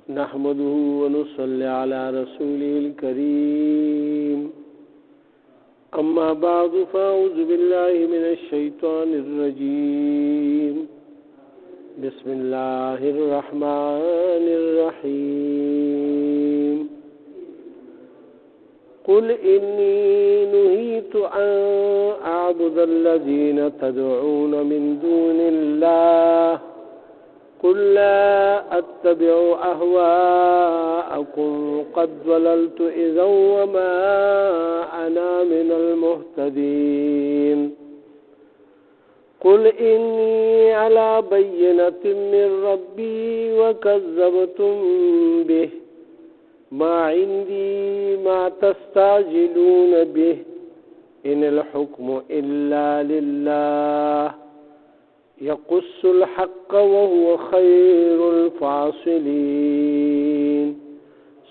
نحمده ونصلي على رسوله الكريم أما بعد فأعوذ بالله من الشيطان الرجيم بسم الله الرحمن الرحيم قل إني نهيت أن أعبد الذين تدعون من دون الله قل لا أتبع أهواءكم قد ضللت إذا وما أنا من المهتدين قل إني على بينة من ربي وكذبتم به ما عندي ما تستعجلون به إن الحكم إلا لله يقص الحق وهو خير الفاصلين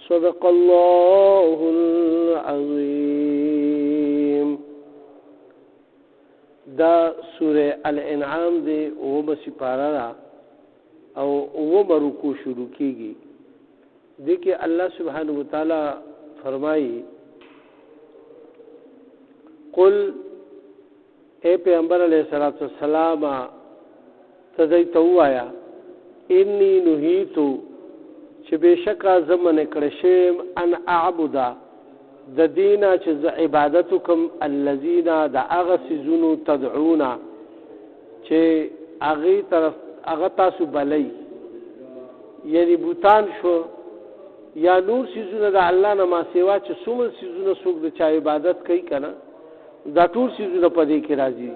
صدق الله العظيم. دا سورة الانعام دے اوم سپارا او اوم رکو شروع کی گی. دیکھیں اللہ سبحانہ وتعالی فرمائی قل اے پیغمبر علیہ السلام تدیتو آیا انی نهیتو چې بشکا زمن کرشم ان اعبدا د دینا چې عبادتکم الذین د اغسزونو تدعونا چې اغه طرف اغه تاسو بلای یعنی بوتان شو یا نور سيزونه د الله نه ما سیوا چې څومره سيزونه څوک د چا عبادت کوي کنه دا ټول سيزونه په دې کې راځي.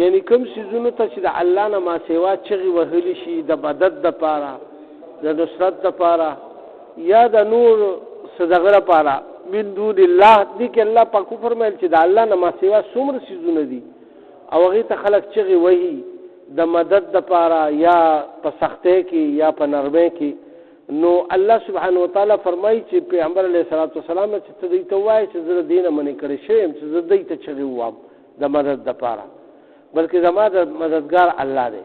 یعنی کوم سيزونه ته چې د الله نه ما سیوا چغي وهلی شي د مدد د پاره د نصرت د پاره یا د نور صدقه لپاره من دون الله دې کې الله پاک فرمایل چې د الله نه ما سیوا څومره سيزونه دي او هغه ته خلق چغي وهي د مدد د پاره یا په سختۍ کې یا په نرمۍ کې. نو الله سبحانه وتعالى فرمایي چې پیغمبر علیه الصلاۃ والسلام چې ته دې ته وایي چې زه دینه منې کړی شم چې زه دې ته چغي وام د مدد د پاره بلکې زما د مددگار الله دی.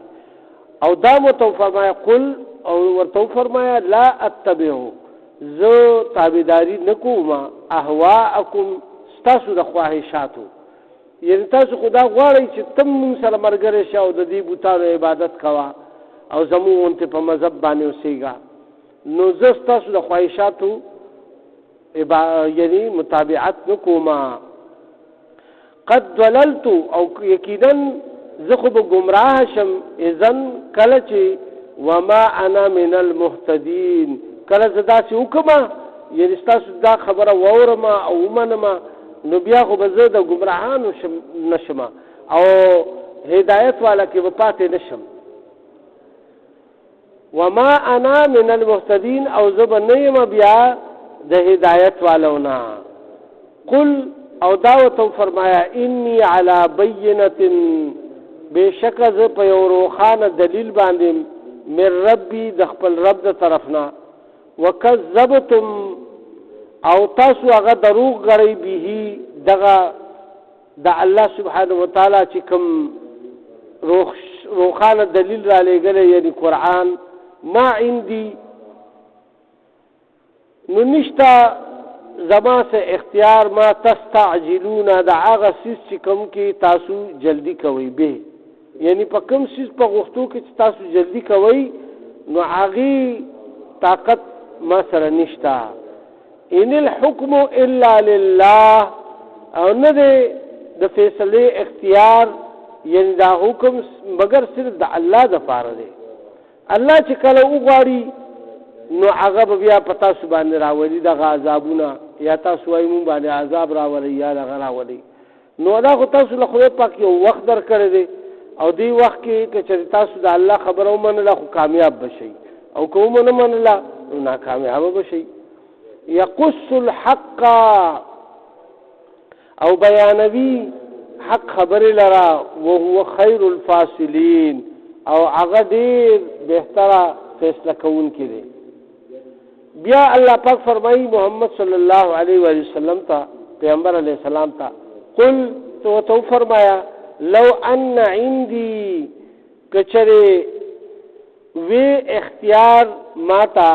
او دا مو فرمایا قل او ورته فرمایا لا اتبعو زه تابعداري نکوم اهواءکم تاسو د خواهشاتو. یعنی تاسو خدا غواړئ چې تم سره مرګره شاو د دې بوتانو عبادت کوا او زموږ ته په مذهب باندې اوسېګا نو زه تاسو د خواهشاتو یعنی متابعت نکوما. قد ضللت او یقینا زه خو به گمراه شم اذن کله چې وما انا من المهتدين کله زدا چې وکما یعنی تاسو دا خبره وورما او ومنما نو بیا خو به زه د گمراهانو نشم او هدایت والا کې به پاتې نشم. وما انا من المهتدين او زب نیم بیا د هدایت والونا. قل او دعوتو فرمایا انی علی بینة بشک ز په یو روخانه دلیل باندې من ربی د خپل رب د طرفنا وکذبتم او تاسو هغه دروغ غړی به دغه د الله سبحانه وتعالى چې کوم روخانه دلیل را لګل یعنی قرآن ما عندي نو نشتا زما سے اختیار ما تستعجلون دا هغه سیس چې کوم کې تاسو جلدی کوي به یعنی په کوم سیس په غوښتو کې تاسو جلدی کوي نو هغه طاقت ما سره نشتا. ان الحكم الا لله او نه د فیصله اختیار یعنی دا حکم مگر صرف د الله د پاره دی. الله چې کله وغواړي نو هغه بیا پتا سبحان راولي د عذابونه یا تاسو وايي مونږ باندې عذاب راولي یا هغه راولي نو دا خو تاسو له خدای پاک یو وخت درکړی دی او دی وخت کې چې تاسو د الله خبره ومنله خو کامیاب بشئ او کوم نه منله نو ناکامیاب بشئ. يقص الحق او بیانوي حق خبر لرا وهو خير الفاصلين او هغه ډیر بهتره فیصله کون کړي. بیا الله پاک فرمایي محمد صلی الله علیه و سلم ته پیغمبر علیہ السلام ته قل تو فرمایا لو ان عندي کچره وی اختیار ماتا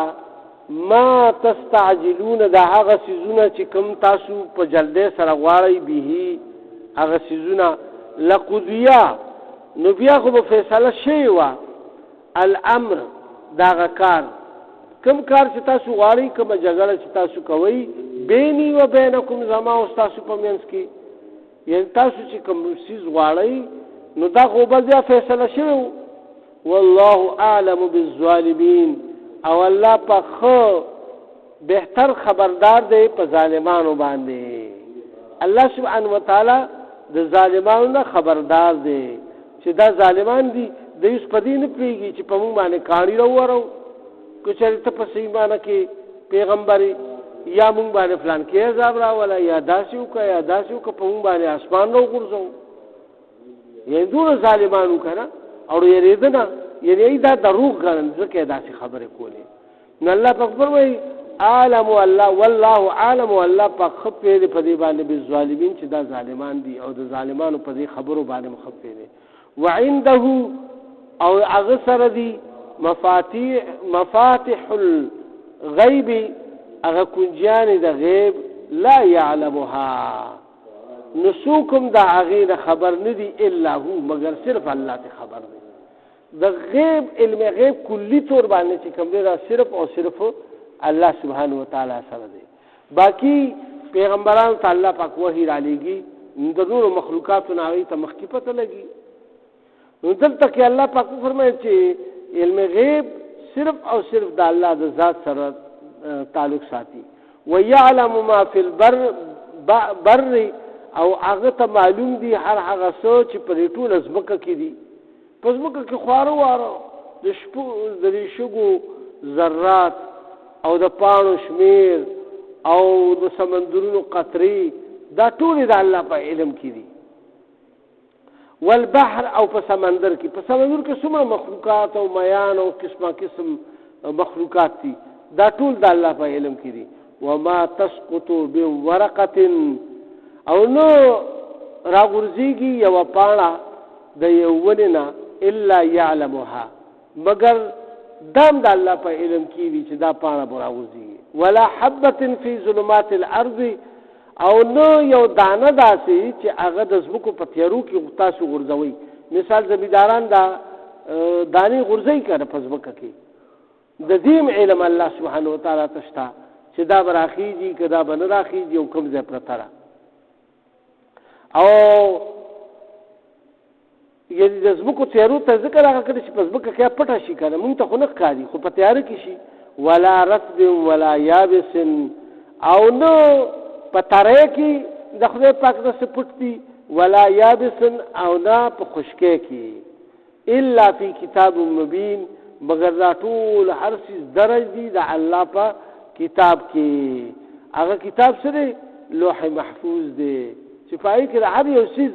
ما تستعجلون دا هغه سيزونه چې کوم تاسو په جلدی سره غواړئ به هغه سيزونه لقضیا نو بیا خو به فیصله شوې وه الامر داغه کار کوم کار چې تاسو غواړئ کومه جګړه چې تاسو کوئ بیني و بینکم زما او ستاسو په منځ کې یعنې تاسو چې کوم څیز غواړئ نو دا خو به بیا فیصله شوې والله اعلم بالظالمین او الله په خو بهتر خبردار دی په ظالمانو باندې الله سبحانه وتعالی د ظالمانو نه خبردار دی چې دا ظالمان دي د یوس په دې نه پوهېږي چې په موږ باندې کاڼي راوورو که چېرې ته په صحیح معنی کې پیغمبرې یا موږ باندې فلان کې عذاب راوله یا داسې وکړه یا داسې وکړه په موږ باندې اسمان راوغورځوو یعنې دونه ظالمان وکړه نه او یېرېده نه یعنی دا دروغ ګڼل ځکه یې داسې خبرې کولې نو الله پاک فرمایي عالم الله والله عالم الله پاک ښه پوهېږي په دې باندې بالظالمین چې دا ظالمان دي او د ظالمانو په دې خبرو باندې ښه پوهېږي وعنده او هغه سره دي مفاتح الغیب هغه کنجیانې د غیب لا یعلمها نو څوک د هغې نه خبر نه دي الا هو مگر صرف الله ته خبر دی د غیب علم غیب کلی طور باندې چې کوم دی دا صرف او صرف الله سبحانه وتعالی سره دی باقی پیغمبرانو ته الله پاک وحی را لیږي د نورو مخلوقاتو نه هغوی ته مخکې پته لګي نو دلته کې الله پاک فرمایي چې علم غیب صرف او صرف د الله د ذات سره تعلق ساتي ويعلم ما فی البر او هغه ته معلوم دي هر هغه څه چې په دې ټوله ځمکه کې دي په ځمکه کې خواره واره د ریشګو ذرات او د پاڼو شمیر او د سمندرونو قطرې دا ټول د الله په علم کې دي والبحر او په سمندر کې څومره مخلوقات او میان او قسمه قسم مخلوقات دي دا ټول د الله په علم کې دي وما تسقط بورقه او نو راغورځيږي یو پاڼه د یو ونې نه الا يعلمها مگر دام د الله په علم کې دي چې دا پاڼه به راغورځي ولا حبه فی ظلمات الارض او نو یو دانه داسې چې هغه د ځمکو په تیارو کې تاسو غورځوئ مثال زمینداران دا دانې غورځوي که نه په ځمکه کې د دې علم الله سبحانه وتعالی ته شته چې دا به راخیږي که دا به نه راخیږي او کوم ځای پرته ده او یعنې د ځمکو تیارو ته ځکه راغه کړي چې په ځمکه کې پټه شي که نه مونږ ته خو نه ښکاري خو په تیاره کې شي ولا رطب ولا یابس او نو په تری کې د خدای پاک نه څه پټ دي ولا یابس او نه په خشکۍ کې الا فی کتاب مبین مگر دا ټول هر څیز درج دي د الله په کتاب کې هغه کتاب سره لوح محفوظ دی چې په هغې کې د هر یو څیز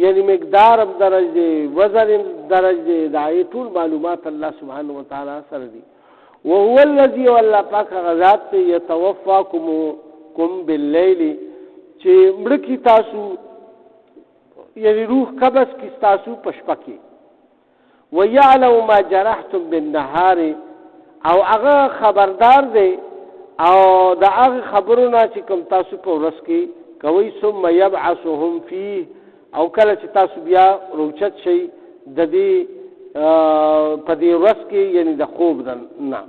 یعنی مقدار هم درج دی وزن هم درج دی د هغې ټول معلومات الله سبحانه وتعالی سره دي وهو الذي والله پاک هغه ذات دی یتوفاکم باللیل چې مړه کي تاسو یعنی روح قبض کي تاسو په شپه کې ويعلم ما جرحتم بالنهار او هغه خبردار دی او د هغه خبرونه چې کوم تاسو په ورځ کې کوي ثم يبعثهم فيه او کله چې تاسو بیا روچت شئ د دې په دې ورځ کې یعنی د خوب نه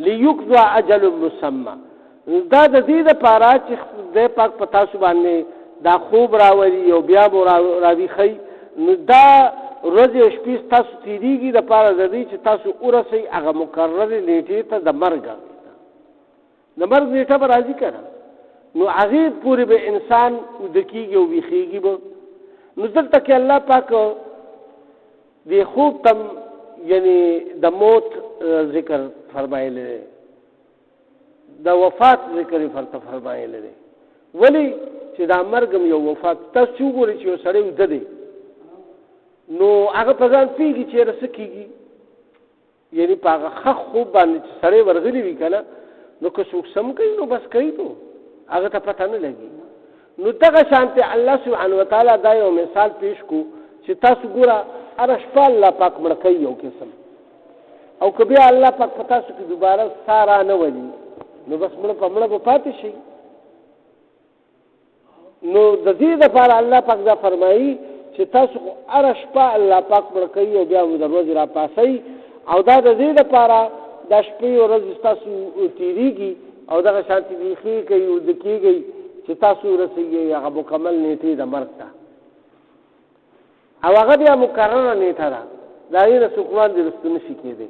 لیقضى اجل مسمى دا د دې لپاره چې خدای پاک په تاسو باندې دا خوب راولي او بیا مو راویښئ نو دا ورځې او شپې تاسو تېرېږي دپاره د دې چې تاسو ورسئ هغه مقررې نیټې ته د مرګ نیټه به راځي که نه نو هغې پورې به انسان وده کېږي او ویښېږي به نو دلته کې الله پاک د خوب تم یعنی د موت ذکر فرمایلی دی د وفات ذکر فرته فرمایلی دی ولې چې دا مرګ هم یو وفات تاسو چې وګورئ چې یو سړی وده دی نو هغه په ځان پوهېږي چې یاره څه کېږي یعنی په هغه ښه خوب باندې چې سړی ورغلی وي که نه نو که څوک سم کوي نو بس کوي نو هغه ته پته نه لګي نو دغه شانتې الله سبحانه وتعالی دا یو مثال پیش کو چې تاسو ګوره هره شپه الله پاک مړه کوي یو قسم او که بیا الله پاک په تاسو کې دوباره سارا نه ولي نو بس مړه په مړه به پاتې شي. نو د دې لپاره الله پاک دا فرمایي چې تاسو هره شپه الله پاک مړه کوي او بیا د ورځې را پاسئ، او دا د دې لپاره د شپې او ورځې ستاسو تېرېږي او دغه شانتې بیخي کوي او د کېږي چې تاسو ورسېږئ هغه مکمل نیټې د مرګ ته، او هغه بیا مقرره نیټه ده، د هغې نه څوک وړاندې رسته نه شي کېدی.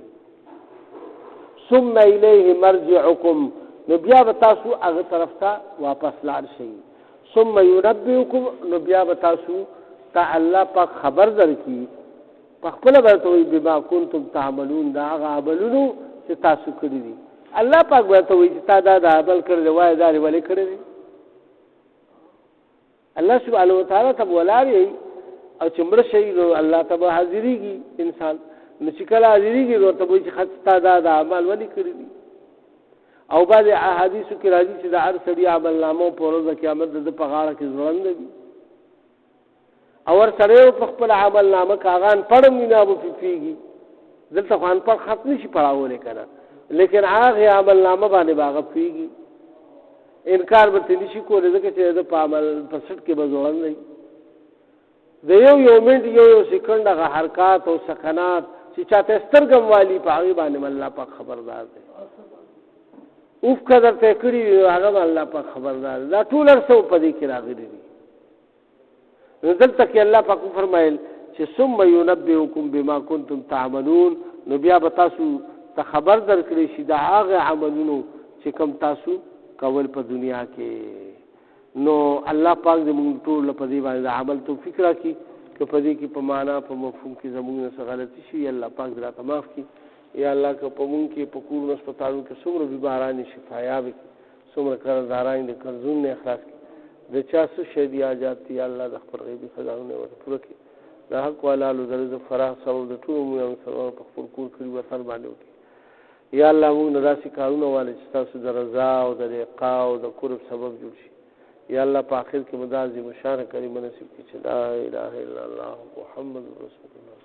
ثم الیه مرجعکم، نو بیا به تاسو هغه طرف ته واپس لاړ شئ. ثم ينبئکم، نو بیا به تاسو ته الله پاک خبر درکړي په خپله به ورته وایي بما کنتم تعملون، د هغه عملونو چې تاسو کړي دي. الله پاک به ورته وایي چې تا دا عمل کړی دی، وایه دا دې ولې کړی دی. الله سبحانه وتعالی ته به ولاړ یئ او چې مړه شئ نو الله ته به حاضرېږي انسان، نو چې کله حاضرېږي نو ورته به وایي چې تا دا عمل ولې کړی دي. او بعض احادیثو کې راځي چې د هر سړي عملنامه په ورځ د قیامت د ده په غاړه کې ځوړنده وي، او ور سړی په خپل عملنامه که هغه انپړ وي نه به پوهېږي. دلته خو انپړ خط نه شي پړاولی که نه، لیکن هغې عملنامه باندې به هغه پوهېږي. انکار به ترې نه شي کولی ځکه چې د په عمل په سټ کې به ځوړنده وي. د یو منټ یو سیکنډ هغه حرکات او سکنات چې چاته سترګه هم والي په هغې باندې الله پاک خبردار دی. اوف قدر ته کړي هغه الله پاک خبردار دی. دا ټول هر څه په دې کې راغلي دي. نو دلته کې الله پاک فرمایل چې ثم ينبئکم بما کنتم تعملون، نو بیا به تاسو ته خبر درکړي شي د هغه عملونو چې کوم تاسو کول په دنیا کې. نو الله پاک دې موږ ټول په دې باندې عمل توفیق راکړي، که په دې کې په معنا په مفهوم کې زموږ نه څه غلطي شي الله پاک دې راته معاف کړي. یا الله که په مونږ کې په کورونو هسپتالونو کې څومره بیماران شفایاب کړي، څومره قرضداران د قرضونو نه خلاص کړي، د چا څه شی دي حاجات دي یا الله د خپل غیبي خزانو ورته پوره کړي. د حق والالو د رزق فراخ سبب د ټولو مؤمنانو مسلمانانو په خپل کور کلي وطن باندې وکړي. یا الله موږ نه داسې کارونه والي چې ستاسو د رضا او د لقا او د قرب سبب جوړ شي. یا الله په آخر کې مو دا عظیم الشان کریمه نصیب کړي چې لا اله الا الله محمد رسول الله.